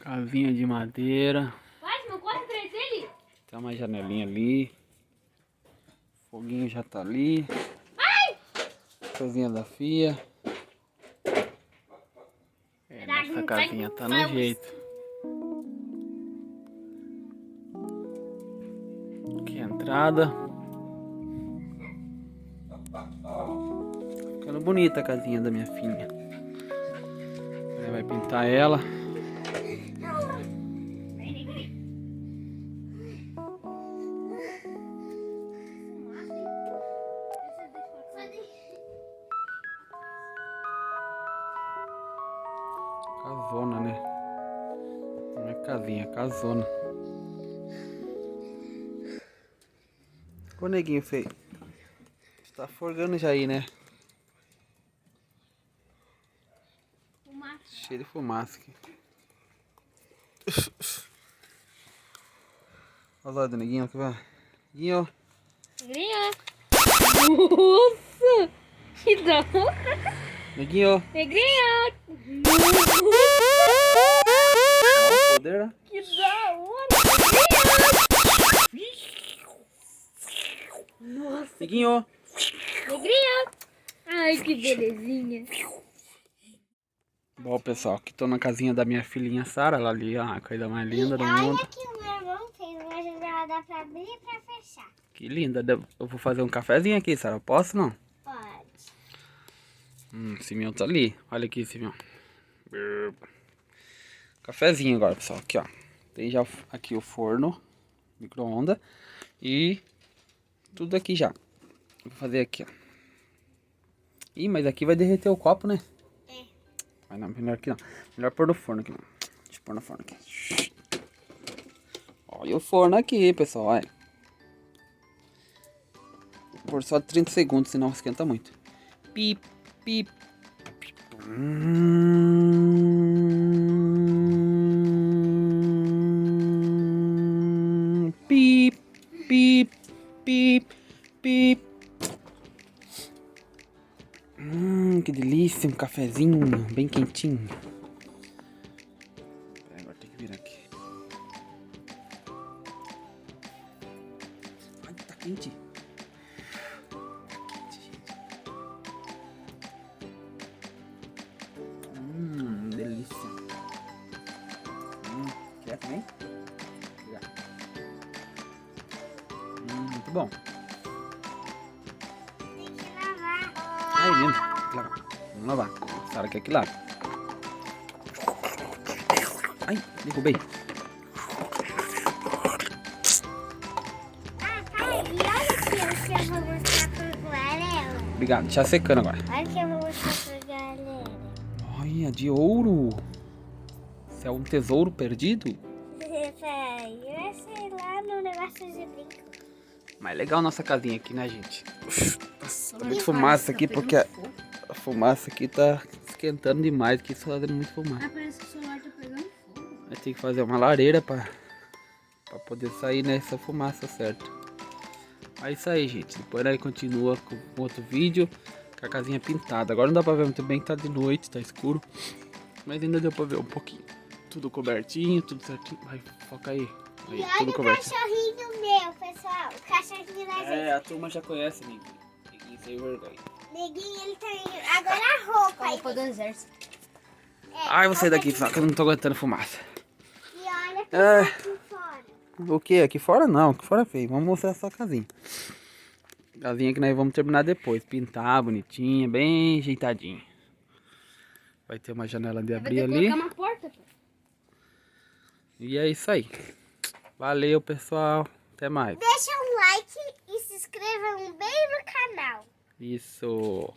Casinha de madeira. Vai, não corre atrás dele. Tem uma janelinha ali. Foguinho já tá ali. Ai! Coisinha da Fia. Nossa casinha tá no jeito. Aqui a entrada. Ficando bonita a casinha da minha filha. Ele vai pintar ela. Casona, né? Não é casinha, é casona. Ô neguinho feio. Você tá forgando já aí, né? Fumaça. Cheio de fumaça aqui. Olha lá do neguinho aqui, vai. Neguinho. Negrinha. Nossa! Que dó! Neguinho. Negrinha! Poder, né? Que da hora! Nossa! Neguinho. Negrinha! Ai, que belezinha! Bom, pessoal, aqui tô na casinha da minha filhinha Sara, ela ali, ó, a coisa mais linda do mundo. Olha que o meu irmão fez uma janela, dá pra abrir e pra fechar. Que linda. Eu vou fazer um cafezinho aqui, Sara. Posso não? Pode. Simeão tá ali. Olha aqui, Simeão. Cafezinho agora, pessoal. Aqui, ó. Tem já aqui o forno, micro-ondas e tudo aqui já. Vou fazer aqui, ó. Ih, mas aqui vai derreter o copo, né? É. Mas não, melhor aqui não. Melhor pôr no forno aqui, não. Deixa eu pôr no forno aqui. Olha o forno aqui, pessoal, olha. Vou pôr só 30 segundos, senão esquenta muito. Pip, pip. Pip, pip, pip, pip. Que delícia, um cafezinho bem quentinho. Agora tem que virar aqui. Ai, tá quente. Delícia. Quer também? Obrigado. Muito bom. Tem que lavar. Aí mesmo. Tem que lavar. Vamos lavar. A Sara quer que lave. Ai, derrubei. Ah, pai, e olha aqui o que eu vou mostrar pra galera. Obrigado. Deixa secando agora. Olha o que eu vou mostrar pra galera. Olha, de ouro. Isso é um tesouro perdido? Pai, eu sei lá no negócio de brinco. Mas legal nossa casinha aqui, né, gente? Nossa, tá muito fumaça aqui porque a fumaça aqui tá esquentando demais. Aqui só dando muito fumaça. Ah, parece que o celular tá pegando fogo. Vai ter que fazer uma lareira pra poder sair nessa fumaça certa. É isso aí, gente. Depois aí continua com outro vídeo com a casinha pintada. Agora não dá pra ver muito bem que tá de noite, tá escuro. Mas ainda deu pra ver um pouquinho. Tudo cobertinho, tudo certinho. Vai, foca aí. Aí, E olha tudo o cobertinho. cachorrinho meu, pessoal. O cachorrinho da gente. A turma já conhece, Neguinho. Neguinho sem vergonha. Neguinho, ele tá indo. Agora a roupa. A roupa do exército. Ai, eu vou sair daqui, só que eu não tô aguentando fumaça. E olha que É. tá aqui fora. O que? Aqui fora não, aqui fora é feio. Vamos mostrar só a casinha. Casinha que nós vamos terminar depois. Pintar bonitinha, bem ajeitadinha. Vai ter uma janela de Vai abrir ter que ali. colocar uma porta, pô. E é isso aí. Valeu, pessoal. Até mais. Deixa um like e se inscrevam bem no canal. Isso.